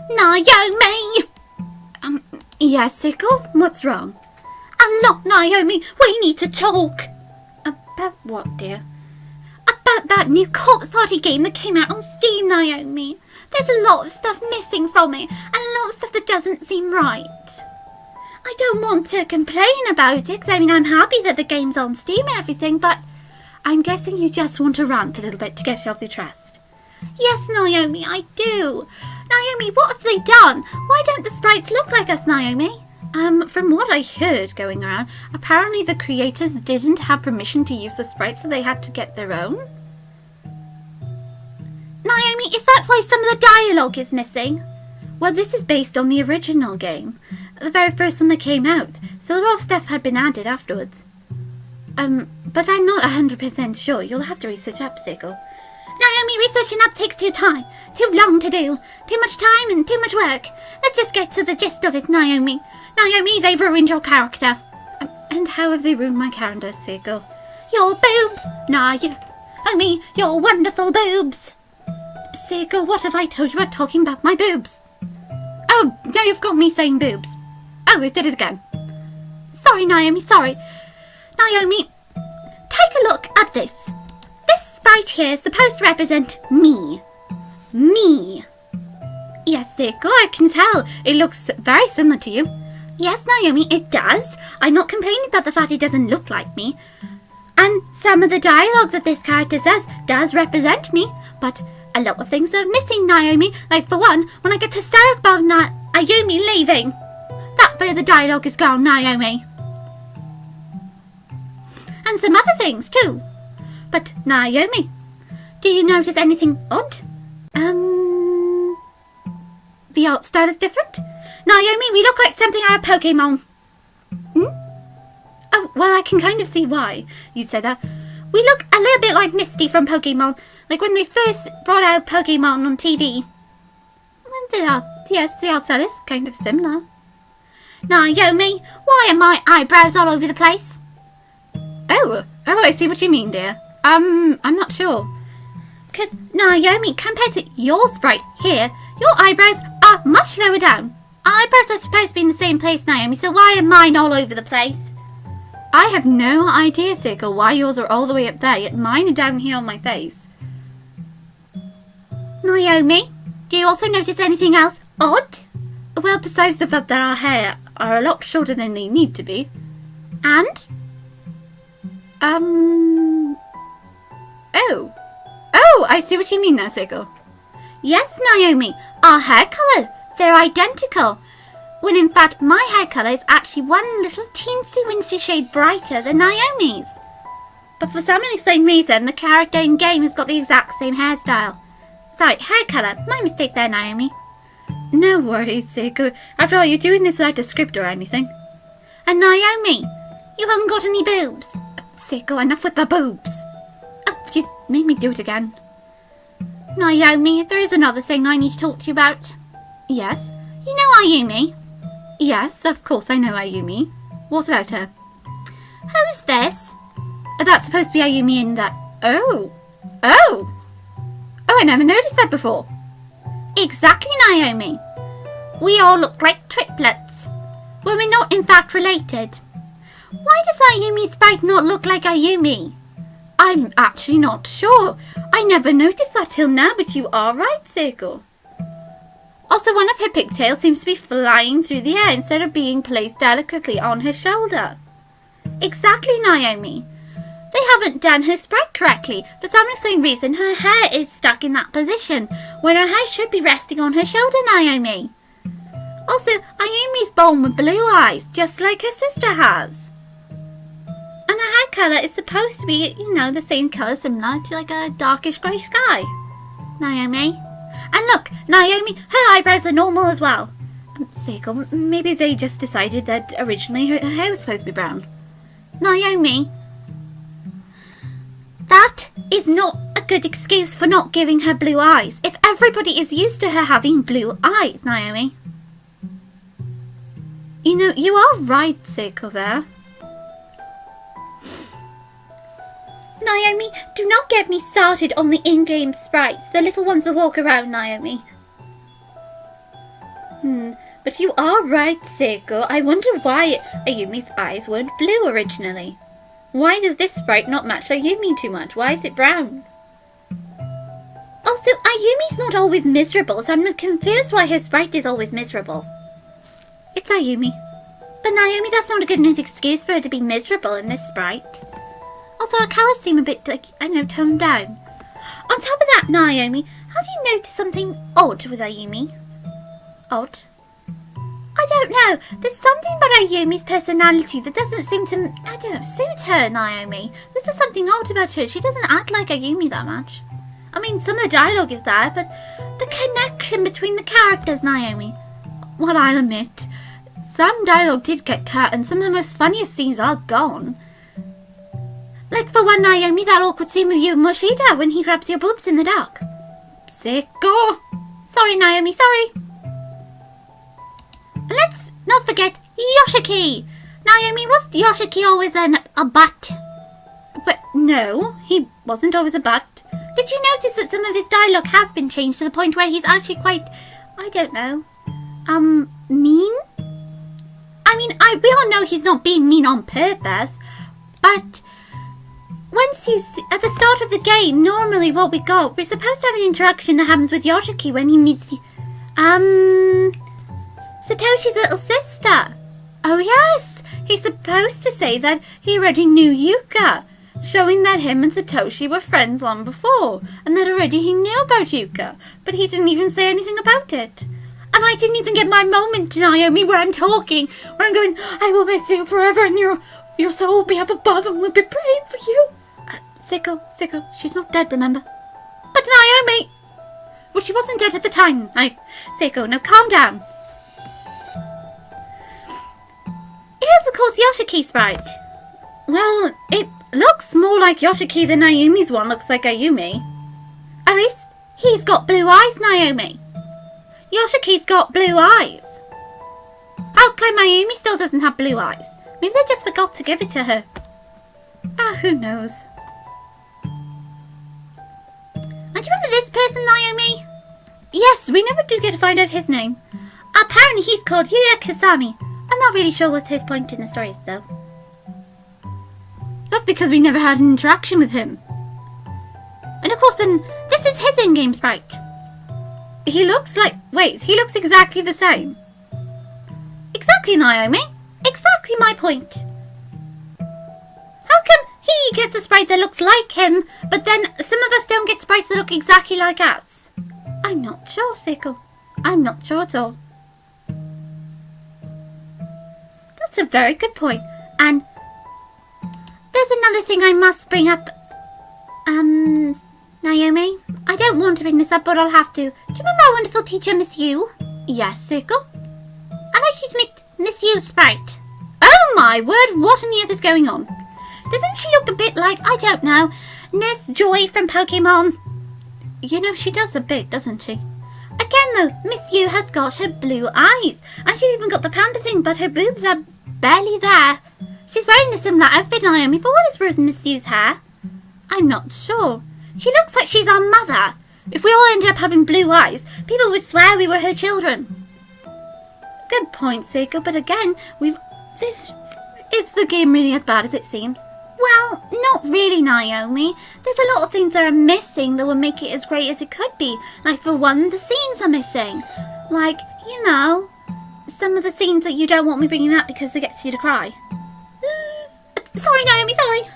Naomi! Yes, Seiko? What's wrong? Look, Naomi, we need to talk. About what, dear? About that new corpse party game that came out on Steam, Naomi. There's a lot of stuff missing from it, and a lot of stuff that doesn't seem right. I don't want to complain about it, because I mean, I'm happy that the game's on Steam and everything, but I'm guessing you just want to rant a little bit to get it off your chest. Yes, Naomi, I do. Naomi, what have they done? Why don't the sprites look like us, Naomi? From what I heard going around, apparently the creators didn't have permission to use the sprites, so they had to get their own. Naomi, is that why some of the dialogue is missing? Well, this is based on the original game, the very first one that came out, so a lot of stuff had been added afterwards. But I'm not 100% sure. You'll have to research up, Seiko. Naomi, researching up takes too long to do. Too much time and too much work. Let's just get to the gist of it, Naomi. Naomi, they've ruined your character. And how have they ruined my character, Seiko? Your boobs, Naomi, your wonderful boobs. Seiko, what have I told you about talking about my boobs? Oh, now you've got me saying boobs. Oh, we did it again. Sorry, Naomi, sorry. Naomi, take a look at this. This sprite here is supposed to represent me. Me. Yes, Seiko, I can tell. It looks very similar to you. Yes, Naomi, it does. I'm not complaining about the fact it doesn't look like me. And some of the dialogue that this character says does represent me, but a lot of things are missing, Naomi. Like, for one, when I get hysterical about Ayumi leaving, that bit of the dialogue is gone, Naomi. And some other things, too. But, Naomi, do you notice anything odd? The art style is different? Naomi, we look like something out of Pokemon. Oh, well, I can kind of see why you'd say that. We look a little bit like Misty from Pokemon, like when they first brought out Pokemon on TV. Yes, the art style is kind of similar. Naomi, why are my eyebrows all over the place? Oh, I see what you mean, dear. I'm not sure. Because, Naomi, compared to your sprite here, your eyebrows are much lower down. Eyebrows are supposed to be in the same place, Naomi, so why are mine all over the place? I have no idea, Seiko, why yours are all the way up there, yet mine are down here on my face. Naomi, do you also notice anything else odd? Well, besides the fact that our hair are a lot shorter than they need to be. And? Oh, I see what you mean now, Seiko. Yes, Naomi, our hair colours, they're identical. When in fact, my hair colour is actually one little teensy-weensy shade brighter than Naomi's. But for some unexplained reason, the character in game has got the exact same hairstyle. Sorry, hair colour. My mistake there, Naomi. No worries, Seiko. After all, you're doing this without a script or anything. And Naomi, you haven't got any boobs. Seiko, enough with the boobs. Oh, you made me do it again. Naomi, there is another thing I need to talk to you about. Yes? You know Ayumi? Yes, of course I know Ayumi. What about her? Who's this? That's supposed to be Ayumi in that... Oh, I never noticed that before. Exactly, Naomi. We all look like triplets, when we're not in fact related. Why does Ayumi's sprite not look like Ayumi? I'm actually not sure. I never noticed that till now, but you are right, Seiko. Also, one of her pigtails seems to be flying through the air instead of being placed delicately on her shoulder. Exactly, Naomi. They haven't done her sprite correctly. For some unexplained reason, her hair is stuck in that position, when her hair should be resting on her shoulder, Naomi. Also, Ayumi's born with blue eyes, just like her sister has. And her hair colour is supposed to be, the same colour, similar to like a darkish grey sky. Naomi. And look, Naomi, her eyebrows are normal as well. Seiko, maybe they just decided that originally her hair was supposed to be brown. Naomi, that is not a good excuse for not giving her blue eyes. If everybody is used to her having blue eyes, Naomi. You are right, Seiko, there. Naomi, do not get me started on the in-game sprites, the little ones that walk around, Naomi. But you are right, Seiko. I wonder why Ayumi's eyes weren't blue originally. Why does this sprite not match Ayumi too much? Why is it brown? Also, Ayumi's not always miserable, so I'm confused why her sprite is always miserable. It's Ayumi. But Naomi, that's not a good enough excuse for her to be miserable in this sprite. Also, her colours seem a bit, toned down. On top of that, Naomi, have you noticed something odd with Ayumi? Odd? I don't know. There's something about Ayumi's personality that doesn't seem to, suit her, Naomi. There's just something odd about her. She doesn't act like Ayumi that much. I mean, some of the dialogue is there, but the connection between the characters, Naomi. Well, I'll admit, some dialogue did get cut and some of the most funniest scenes are gone. Like for one, Naomi, that awkward scene with you and Moshida when he grabs your boobs in the dark. Seiko! Sorry, Naomi, sorry. Let's not forget Yoshiki. Naomi, was Yoshiki always a butt? But no, he wasn't always a butt. Did you notice that some of his dialogue has been changed to the point where he's actually quite, mean? I mean, we all know he's not being mean on purpose, but once you see, at the start of the game, normally what we're supposed to have an interaction that happens with Yoshiki when he meets, Satoshi's little sister. Oh yes, he's supposed to say that he already knew Yuka, showing that him and Satoshi were friends long before, and that already he knew about Yuka, but he didn't even say anything about it. And I didn't even get my moment, Naomi, where I'm talking, where I'm going, I will miss you forever, and your soul will be up above, and we'll be praying for you. Seiko, she's not dead, remember? But Naomi! Well, she wasn't dead at the time. Seiko, now calm down. Here's, of course, Yoshiki sprite. Well, it looks more like Yoshiki than Ayumi's one looks like Ayumi. At least he's got blue eyes, Naomi. Yoshiki's got blue eyes. How come Ayumi still doesn't have blue eyes? Maybe they just forgot to give it to her. Who knows? And do you remember this person, Naomi? Yes, we never did get to find out his name. Apparently he's called Yuya Kasami. I'm not really sure what his point in the story is, though. That's because we never had an interaction with him. And of course then, this is his in-game sprite. He looks exactly the same. Exactly, Naomi. Exactly my point. How come he gets a sprite that looks like him, but then some of us don't get sprites that look exactly like us? I'm not sure, Seiko. I'm not sure at all. That's a very good point. And there's another thing I must bring up. Naomi, I don't want to bring this up, but I'll have to. Do you remember our wonderful teacher, Miss Yu? Yes, Seiko. I'd like you to make Miss Yu sprite. Oh my word, what on earth is going on? Doesn't she look a bit like, Nurse Joy from Pokemon? You know, she does a bit, doesn't she? Again though, Miss Yu has got her blue eyes. And she's even got the panda thing, but her boobs are barely there. She's wearing a similar outfit, Naomi, but what is with Miss Yu's hair? I'm not sure. She looks like she's our mother. If we all ended up having blue eyes, people would swear we were her children. Good point, Seiko, but again, is the game really as bad as it seems? Well, not really, Naomi. There's a lot of things that are missing that would make it as great as it could be. Like, for one, the scenes are missing. Like, some of the scenes that you don't want me bringing up because it gets you to cry. Sorry, Naomi, sorry.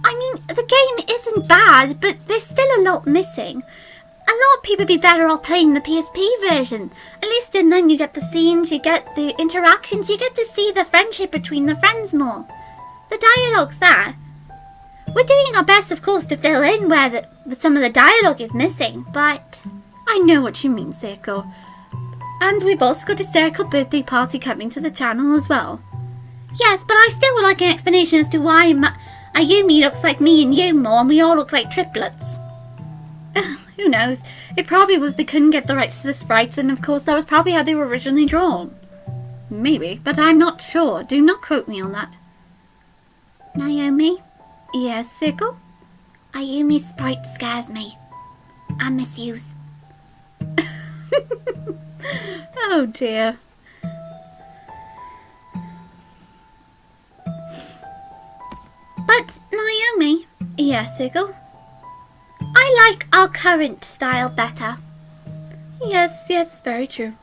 I mean, the game isn't bad, but there's still a lot missing. A lot of people would be better off playing the PSP version. At least and then you get the scenes, you get the interactions, you get to see the friendship between the friends more. The dialogue's there. We're doing our best, of course, to fill in where some of the dialogue is missing, but I know what you mean, Seiko. And we've also got a hysterical birthday party coming to the channel as well. Yes, but I still would like an explanation as to why Ayumi looks like me and you more, and we all look like triplets. Who knows? It probably was they couldn't get the rights to the sprites, and of course that was probably how they were originally drawn. Maybe, but I'm not sure. Do not quote me on that. Naomi? Yes, Seiko? Ayumi's sprite scares me. I miss you. Oh dear. But, Naomi. Yes, Seiko? I like our current style better. Yes, very true.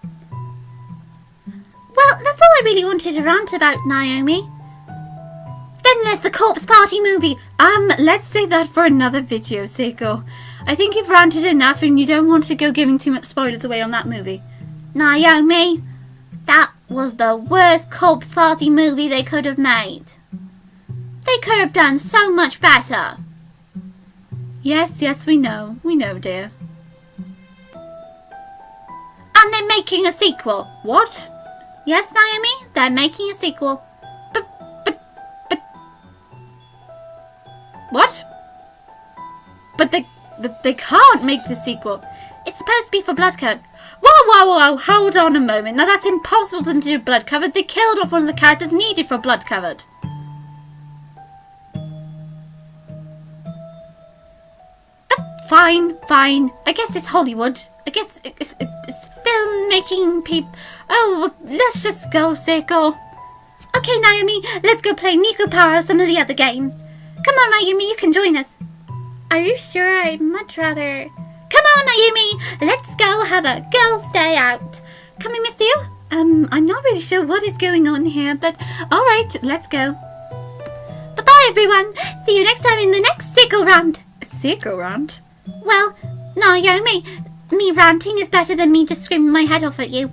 Well, that's all I really wanted to rant about, Naomi. Then there's the corpse party movie. Let's save that for another video, Seiko. I think you've ranted enough and you don't want to go giving too much spoilers away on that movie. Naomi, that was the worst corpse party movie they could have made. They could have done so much better. Yes, we know, dear. And they're making a sequel. What? Yes, Naomi, they're making a sequel. But... What? But they can't make the sequel. It's supposed to be for Blood Code. Whoa, hold on a moment. Now that's impossible for them to do Blood Covered. They killed off one of the characters needed for Blood Covered. Fine. I guess it's Hollywood. I guess it's filmmaking people. Oh, let's just go, Seiko. Okay, Naomi, let's go play Nico Power or some of the other games. Come on, Naomi, you can join us. Are you sure? I'd much rather... Come on, Naomi, let's go have a girls' day out. Can we miss you? I'm not really sure what is going on here, but alright, let's go. Bye-bye, everyone. See you next time in the next Seiko Rant. Seiko Rant? Well, Naomi, me ranting is better than me just screaming my head off at you.